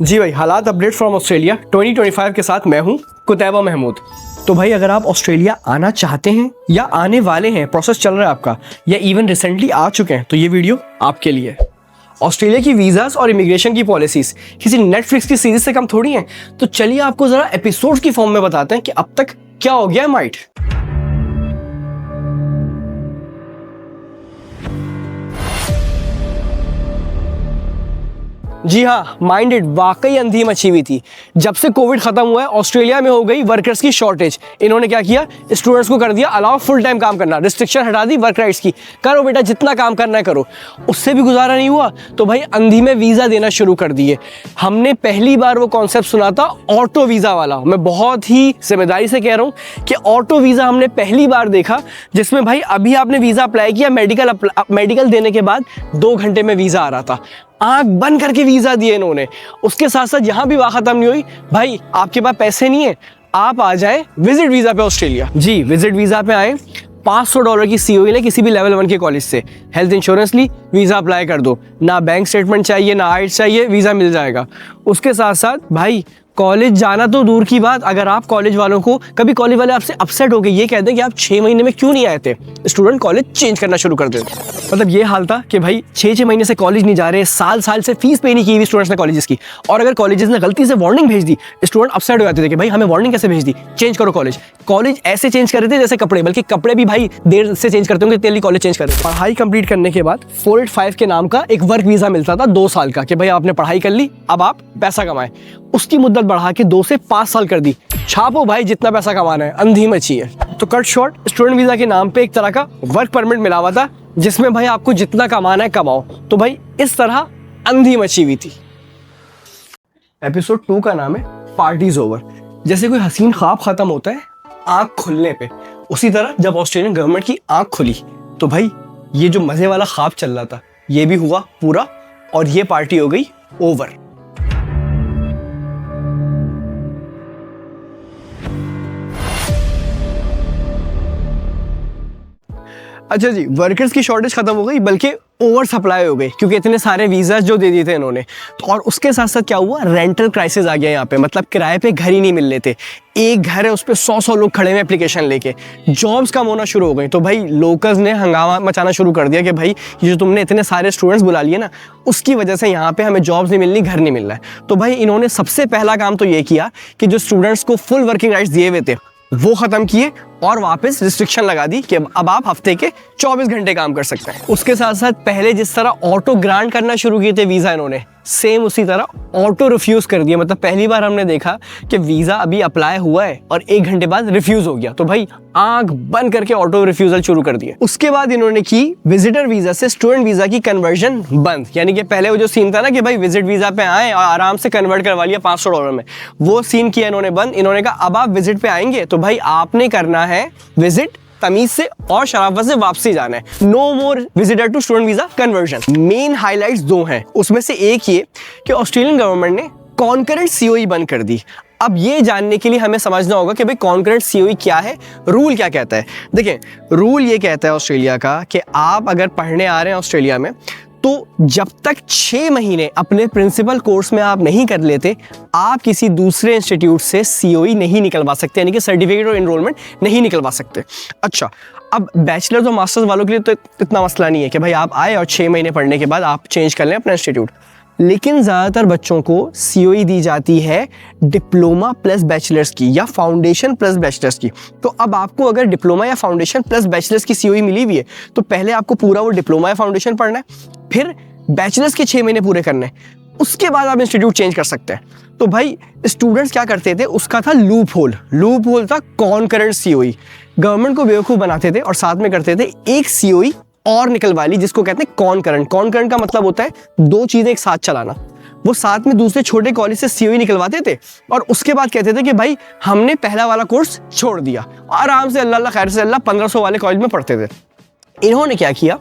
जी भाई, हालात update from Australia 2025 के साथ मैं हूं कुतैबा महमूद। तो भाई अगर आप ऑस्ट्रेलिया आना चाहते हैं या आने वाले हैं, प्रोसेस चल रहा है आपका, या इवन रिसेंटली आ चुके हैं, तो ये वीडियो आपके लिए है। ऑस्ट्रेलिया की वीज़ास और इमिग्रेशन की पॉलिसीज किसी नेटफ्लिक्स की सीरीज से कम थोड़ी हैं। तो चलिए आपको ज़रा एपिसोड्स की फॉर्म में बताते हैं कि अब तक क्या हो गया है माइट। जी हाँ, माइंडेड वाकई अंधी मची हुई थी। जब से कोविड खत्म हुआ है ऑस्ट्रेलिया में हो गई वर्कर्स की शॉर्टेज। इन्होंने क्या किया, स्टूडेंट्स को कर दिया अलाउ फुल टाइम काम करना, रिस्ट्रिक्शन हटा दी वर्क राइट्स की, करो बेटा जितना काम करना है करो। उससे भी गुजारा नहीं हुआ तो भाई अंधी में वीज़ा देना शुरू कर दिए। हमने पहली बार वो कॉन्सेप्ट सुना था ऑटो वीज़ा वाला। मैं बहुत ही जिम्मेदारी से कह रहा हूँ कि ऑटो वीज़ा हमने पहली बार देखा, जिसमें भाई अभी आपने वीज़ा अप्लाई किया, मेडिकल देने के बाद 2 घंटे में वीज़ा आ रहा था। आंख बंद करके वीज़ा दिए इन्होंने। उसके साथ साथ यहाँ भी बात खत्म नहीं हुई, भाई आपके पास पैसे नहीं है, आप आ जाएं विजिट वीज़ा पे ऑस्ट्रेलिया। जी, विजिट वीज़ा पे आए, $500 की COE ले किसी भी लेवल 1 के कॉलेज से, हेल्थ इंश्योरेंस ली, वीज़ा अप्लाई कर दो। ना बैंक स्टेटमेंट चाहिए ना आइट चाहिए, वीज़ा मिल जाएगा। उसके साथ साथ भाई कॉलेज जाना तो दूर की बात, अगर आप कॉलेज वालों को कभी कॉलेज वाले आपसे अपसेट हो गए ये कहते हैं कि आप 6 महीने में क्यों नहीं आए थे, स्टूडेंट कॉलेज चेंज करना शुरू कर देते। मतलब ये हाल था कि भाई 6 महीने से कॉलेज नहीं जा रहे, साल से फीस पे नहीं की हुई स्टूडेंट्स ने कॉलेजेस की, और अगर कॉलेजेस ने गलती से वार्निंग भेज दी, स्टूडेंट अपसेट हो जाते थे कि भाई हमें वार्निंग कैसे भेज दी, चेंज करो कॉलेज। कॉलेज ऐसे चेंज कर रहे थे जैसे कपड़े, बल्कि कपड़े भी भाई देर से चेंज करते होंगे, तेली कॉलेज चेंज कर रहे थे। पढ़ाई कंप्लीट करने के बाद 485 के नाम का एक वर्क वीज़ा मिलता था 2 साल का, कि भाई आपने पढ़ाई कर ली, अब आप पैसा कमाएं। उसकी मुद्दत बढ़ा के 2 से 5 साल कर दी। छापो भाई जितना पैसा कमाना है, अंधी मची है। तो कट शॉर्ट, स्टूडेंट वीज़ा के नाम पे एक तरह का वर्क परमिट मिला हुआ था, जिसमें भाई आपको जितना कमाना है कमाओ। तो भाई इस तरह अंधी मची हुई थी। एपिसोड 2 का नाम है पार्टीज ओवर। जैसे कोई हसीन ख्वाब खत्म होता है आंख खुलने पे, उसी तरह जब ऑस्ट्रेलियन गवर्नमेंट की आंख खुली तो भाई ये जो मजे वाला ख्वाब चल रहा था ये भी हुआ पूरा, और ये पार्टी हो गई ओवर। अच्छा जी, वर्कर्स की शॉर्टेज खत्म हो गई, बल्कि ओवर सप्लाई हो गई, क्योंकि इतने सारे वीज़ास जो दे दिए थे इन्होंने। तो और उसके साथ साथ क्या हुआ, रेंटल क्राइसिस आ गया यहाँ पे। मतलब किराए पे घर ही नहीं मिल रहे थे, एक घर है उस पर 100 लोग खड़े हुए एप्लीकेशन लेके। जॉब्स कम होना शुरू हो गई, तो भाई लोकल्स ने हंगामा मचाना शुरू कर दिया कि भाई ये जो तुमने इतने सारे स्टूडेंट्स बुला लिए ना, उसकी वजह से यहाँ पे हमें जॉब्स नहीं मिलनी, घर नहीं मिल रहा है। तो भाई इन्होंने सबसे पहला काम तो ये किया कि जो स्टूडेंट्स को फुल वर्किंग राइट्स दिए हुए थे वो खत्म किए, और वापस रिस्ट्रिक्शन लगा दी कि अब आप हफ्ते के 24 घंटे काम कर सकते हैं। उसके साथ साथ पहले जिस तरह ऑटो ग्रांट करना शुरू किए थे वीज़ा, इन्होंने सेम उसी तरह ऑटो रिफ्यूज़ कर दिया। मतलब पहली बार हमने देखा कि वीज़ा अभी अप्लाई हुआ है और 1 घंटे बाद रिफ्यूज़ हो गया, तो भाई आंख बंद करके ऑटो रिफ्यूज़ल शुरू कर दिया। उसके बाद इन्होंने की विजिटर वीज़ा से स्टूडेंट वीज़ा की कन्वर्जन बंद। यानी कि पहले वो जो सीन था ना कि भाई विजिट वीज़ा पे आए और आराम से कन्वर्ट करवा लिया $500 में, वो सीन किया इन्होंने बंद। इन्होंने कहा अब आप विजिट पे आएंगे तो भाई आपने करना है विजिट तमीज से और शराफत से वापसी जाना है। No more visitor to student visa conversion. Main highlights 2 हैं, उसमें से एक ये कि ऑस्ट्रेलियन गवर्नमेंट ने कॉन्करेंट COE बंद कर दी। अब ये जानने के लिए हमें समझना होगा कि भाई कॉन्करेंट COE क्या है, रूल क्या कहता है। देखें, रूल ये कहता है ऑस्ट्रेलिया का कि आप अगर पढ़ने आ रहे हैं ऑस्ट्रेलिया में, तो जब तक 6 महीने अपने प्रिंसिपल कोर्स में आप नहीं कर लेते, आप किसी दूसरे इंस्टीट्यूट से COE नहीं निकलवा सकते, यानी कि सर्टिफिकेट और एनरोलमेंट नहीं निकलवा सकते। अच्छा, अब बैचलर्स और मास्टर्स वालों के लिए तो इतना मसला नहीं है कि भाई आप आए और 6 महीने पढ़ने के बाद आप चेंज कर लें अपना इंस्टीट्यूट। लेकिन ज़्यादातर बच्चों को COE दी जाती है डिप्लोमा प्लस बैचलर्स की या फाउंडेशन प्लस बैचलर्स की। तो अब आपको अगर डिप्लोमा या फाउंडेशन प्लस बैचलर्स की COE मिली हुई है तो पहले आपको पूरा वो डिप्लोमा या फाउंडेशन पढ़ना है, फिर बैचलर्स के 6 महीने पूरे करने हैं, उसके बाद आप इंस्टीट्यूट चेंज कर सकते हैं। तो भाई स्टूडेंट्स क्या करते थे, उसका था लूप होल था कॉन्करेंट COE। गवर्नमेंट को बेवकूफ़ बनाते थे और साथ में करते थे एक COE और निकलवा ली, जिसको कहते हैं कॉन्करेंट। कॉन्करेंट का मतलब होता है 2 चीज़ें एक साथ चलाना। वो साथ में दूसरे छोटे कॉलेज से COE निकलवाते थे और उसके बाद कहते थे कि भाई हमने पहला वाला कोर्स छोड़ दिया, आराम से अल्लाह खैर से अल्लाह 1500 वाले कॉलेज में पढ़ते थे। इन्होंने क्या किया,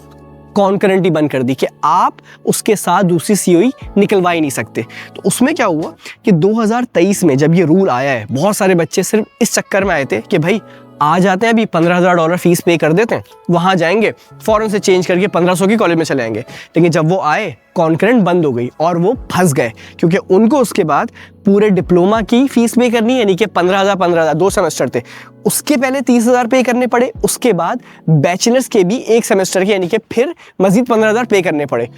कॉन्करेंटली बंद कर दी कि आप उसके साथ दूसरी COE निकलवा ही नहीं सकते। तो उसमें क्या हुआ कि 2023 में जब ये रूल आया है, बहुत सारे बच्चे सिर्फ इस चक्कर में आए थे कि भाई आ जाते हैं, अभी $15,000 फीस पे कर देते हैं, वहाँ जाएंगे, फ़ौरन से चेंज करके 1500 की कॉलेज में चले आएंगे। लेकिन जब वो आए, कॉन्करेंट बंद हो गई और वो फंस गए, क्योंकि उनको उसके बाद पूरे डिप्लोमा की फीस पे करनी है, यानी कि 15,000 2 सेमेस्टर थे, उसके पहले 30,000 पे करने पड़े, उसके बाद बैचलर्स के भी 1 सेमेस्टर के, यानी कि फिर मजीद 15,000 पे करने पड़े,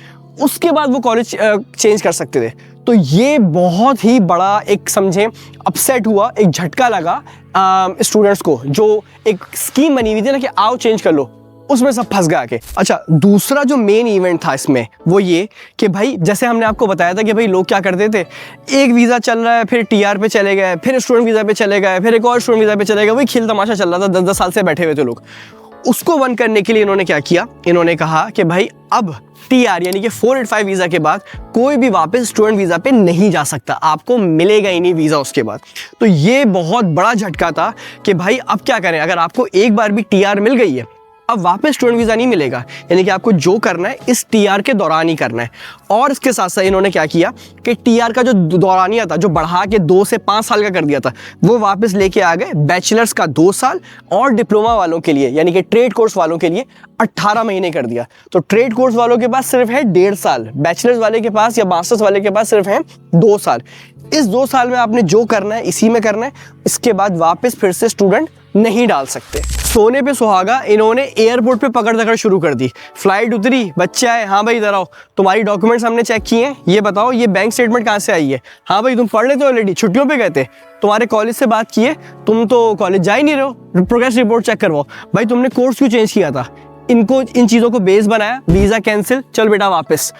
उसके बाद वो कॉलेज चेंज कर सकते थे। तो ये बहुत ही बड़ा एक समझें अपसेट हुआ, एक झटका लगा स्टूडेंट्स को, जो एक स्कीम बनी हुई थी ना कि आओ चेंज कर लो, उसमें सब फंस गया के। अच्छा, दूसरा जो मेन इवेंट था इसमें वो ये कि भाई जैसे हमने आपको बताया था कि भाई लोग क्या करते थे, एक वीज़ा चल रहा है, फिर टीआर पे चले गए, फिर स्टूडेंट वीज़ा पे चले गए, फिर एक और स्टूडेंट वीज़ा पे चले गए, वही खेल तमाशा चल रहा था, 10-10 साल से बैठे हुए थे लोग। उसको बंद करने के लिए इन्होंने क्या किया, इन्होंने कहा कि भाई अब टीआर यानी कि 485 वीज़ा के बाद कोई भी वापस स्टूडेंट वीज़ा पे नहीं जा सकता, आपको मिलेगा ही नहीं वीज़ा उसके बाद। तो ये बहुत बड़ा झटका था कि भाई अब क्या करें, अगर आपको एक बार भी टीआर मिल गई है, अब वापस स्टूडेंट वीज़ा नहीं मिलेगा, यानी कि आपको जो करना है इस टीआर के दौरान ही करना है। और इसके साथ साथ इन्होंने क्या किया कि टीआर का जो दौरानिया था, जो बढ़ा के 2 से 5 साल का कर दिया था, वो वापस लेके आ गए, बैचलर्स का 2 साल और डिप्लोमा वालों के लिए यानी कि ट्रेड कोर्स वालों के लिए 18 महीने कर दिया। तो ट्रेड कोर्स वालों के पास सिर्फ है 1.5 साल, बैचलर्स वाले के पास या मास्टर्स वाले के पास सिर्फ है 2 साल। इस 2 साल में आपने जो करना है इसी में करना है, इसके बाद वापस फिर से स्टूडेंट नहीं डाल सकते। सोने पे सुहागा, इन्होंने एयरपोर्ट पे पकड़ दकड़ शुरू कर दी। फ्लाइट उतरी, बच्चे आए, हाँ भाई इधर आओ, तुम्हारी डॉक्यूमेंट्स हमने चेक किए हैं, ये बताओ ये बैंक स्टेटमेंट कहाँ से आई है, हाँ भाई तुम पढ़ लेते हो ऑलरेडी, छुट्टियों पे गए थे, तुम्हारे कॉलेज से बात की है, तुम तो कॉलेज जा ही नहीं रहे हो, प्रोग्रेस रिपोर्ट चेक करवाओ, भाई तुमने कोर्स क्यों चेंज किया था, इनको इन चीज़ों को बेस बनाया, वीज़ा कैंसिल, चल बेटा वापस।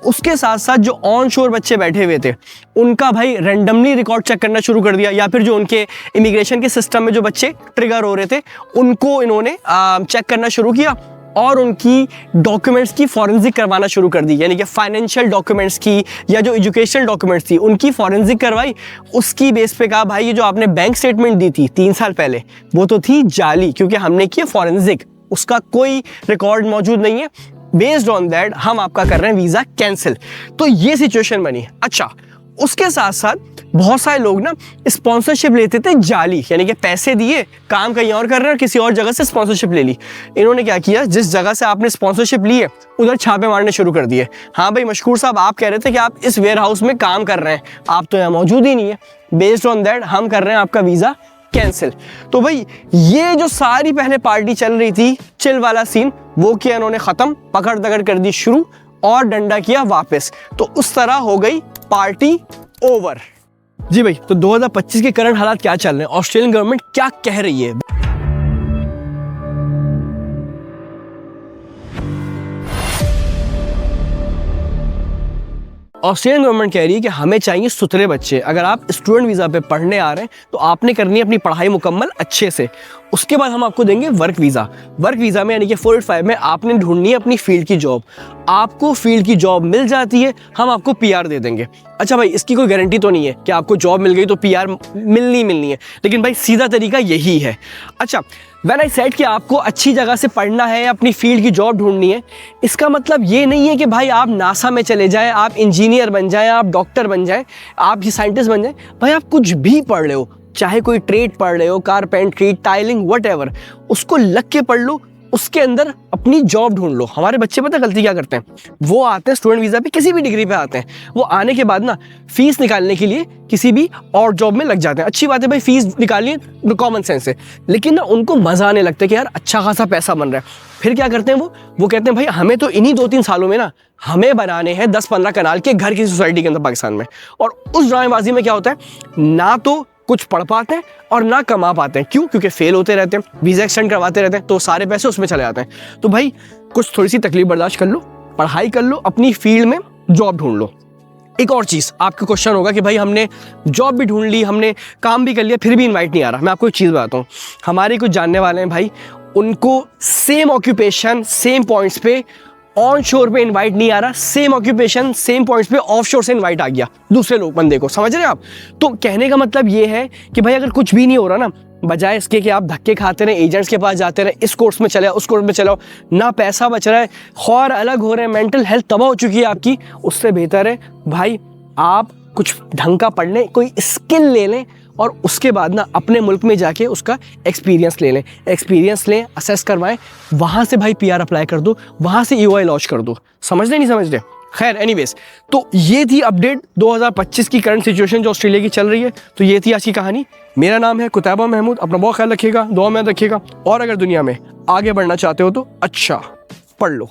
उसके साथ साथ जो ऑन शोर बच्चे बैठे हुए थे उनका भाई रैंडमली रिकॉर्ड चेक करना शुरू कर दिया, या फिर जो उनके इमिग्रेशन के सिस्टम में जो बच्चे ट्रिगर हो रहे थे उनको इन्होंने चेक करना शुरू किया और उनकी डॉक्यूमेंट्स की फॉरेंसिक करवाना शुरू कर दी, यानी कि फाइनेंशियल डॉक्यूमेंट्स की या जो एजुकेशनल डॉक्यूमेंट्स थी उनकी फॉरेंसिक करवाई। उसकी बेस पे कहा भाई ये जो आपने बैंक स्टेटमेंट दी थी 3 साल पहले वो तो थी जाली, क्योंकि हमने किया फॉरेंसिक, उसका कोई रिकॉर्ड मौजूद नहीं है, बेस्ड ऑन दैट हम आपका कर रहे हैं वीज़ा कैंसिल। तो ये सिचुएशन बनी। अच्छा, उसके साथ साथ बहुत सारे लोग ना स्पॉन्सरशिप लेते थे जाली, यानी कि पैसे दिए, काम कहीं और कर रहे हैं और किसी और जगह से स्पॉन्सरशिप ले ली। इन्होंने क्या किया, जिस जगह से आपने स्पॉन्सरशिप ली है उधर छापे मारने शुरू कर दिए। हाँ भाई मशकूर साहब, आप कह रहे थे कि आप इस वेयर हाउस में काम कर रहे हैं, आप तो यहाँ मौजूद ही नहीं है, बेस्ड ऑन दैट हम कर रहे हैं आपका वीज़ा कैंसिल। तो भाई ये जो सारी पहले पार्टी चल रही थी, चिल वाला सीन, वो किया इन्होंने खत्म, पकड़ दकड़ कर दी शुरू और डंडा किया वापस। तो उस तरह हो गई पार्टी ओवर। जी भाई, तो 2025 के करंट हालात क्या चल रहे हैं, ऑस्ट्रेलियन गवर्नमेंट क्या कह रही है। ऑस्ट्रेलियन गवर्नमेंट कह रही है कि हमें चाहिए सुथरे बच्चे। अगर आप स्टूडेंट वीज़ा पे पढ़ने आ रहे हैं तो आपने करनी है अपनी पढ़ाई मुकम्मल अच्छे से, उसके बाद हम आपको देंगे वर्क वीज़ा। वर्क वीज़ा में यानी कि 485 में आपने ढूंढनी है अपनी फील्ड की जॉब, आपको फील्ड की जॉब मिल जाती है, हम आपको पीआर दे देंगे। अच्छा भाई, इसकी कोई गारंटी तो नहीं है कि आपको जॉब मिल गई तो पीआर मिलनी है, लेकिन भाई सीधा तरीका यही है। अच्छा, व्हेन आई सेड कि आपको अच्छी जगह से पढ़ना है, अपनी फील्ड की जॉब ढूंढनी है, इसका मतलब ये नहीं है कि भाई आप नासा में चले जाएं, आप इंजीनियर बन जाएं, आप डॉक्टर बन जाएं, आप साइंटिस्ट बन जाएं। भाई आप कुछ भी पढ़ रहे हो, चाहे कोई ट्रेड पढ़ रहे हो, कारपेंट्री, टाइलिंग, व्हाटएवर, उसको लग के पढ़ लो, उसके अंदर अपनी जॉब ढूंढ लो। हमारे बच्चे पता गलती क्या करते हैं, वो आते हैं स्टूडेंट वीज़ा पे, किसी भी डिग्री पे आते हैं, वो आने के बाद ना फीस निकालने के लिए किसी भी और जॉब में लग जाते हैं। अच्छी बात है भाई, फीस निकालनी है, कॉमन सेंस है, लेकिन ना उनको मज़ा आने लगता है कि यार अच्छा खासा पैसा बन रहा है। फिर क्या करते हैं वो कहते हैं भाई हमें तो इन्हीं 2-3 सालों में ना हमें बनाने हैं 10-15 कनाल के घर किसी सोसाइटी के अंदर पाकिस्तान में। और उस ड्रामेबाजी में क्या होता है, ना तो कुछ पढ़ पाते हैं और ना कमा पाते हैं। क्यों? क्योंकि फेल होते रहते हैं, वीज़ा एक्सटेंड करवाते रहते हैं, तो सारे पैसे उसमें चले जाते हैं। तो भाई कुछ थोड़ी सी तकलीफ बर्दाश्त कर लो, पढ़ाई कर लो, अपनी फील्ड में जॉब ढूंढ लो। एक और चीज़, आपका क्वेश्चन होगा कि भाई हमने जॉब भी ढूंढ ली, हमने काम भी कर लिया, फिर भी इन्वाइट नहीं आ रहा। मैं आपको एक चीज़ बताता हूँ, हमारे कुछ जानने वाले हैं भाई, उनको सेम ऑक्यूपेशन सेम पॉइंट्स पे ऑन शोर पे इनवाइट नहीं आ रहा, सेम ऑक्यूपेशन सेम पॉइंट्स पे ऑफ शोर से इनवाइट आ गया दूसरे लोग बंदे को। समझ रहे हैं आप? तो कहने का मतलब ये है कि भाई अगर कुछ भी नहीं हो रहा ना, बजाय इसके कि आप धक्के खाते रहे, एजेंट्स के पास जाते रहे, इस कोर्स में चले आओ, उस कोर्स में चलाओ, ना पैसा बच रहा है, खौर अलग हो रहे हैं, मेंटल हेल्थ तबाह हो चुकी है आपकी, उससे बेहतर है भाई आप कुछ ढंग का पढ़ लें, कोई स्किल ले लें और उसके बाद ना अपने मुल्क में जाके उसका एक्सपीरियंस ले लें, एक्सपीरियंस लें, असेस करवाएं, वहाँ से भाई पीआर अप्लाई कर दो, वहाँ से ईओआई लॉन्च कर दो। समझ रहे नहीं समझ रहे? खैर एनीवेज, तो ये थी अपडेट 2025 की करंट सिचुएशन जो ऑस्ट्रेलिया की चल रही है। तो ये थी आज की कहानी। मेरा नाम है कुतैबा महमूद, अपना बहुत ख्याल रखिएगा, दुआ में रखिएगा, और अगर दुनिया में आगे बढ़ना चाहते हो तो अच्छा पढ़ लो।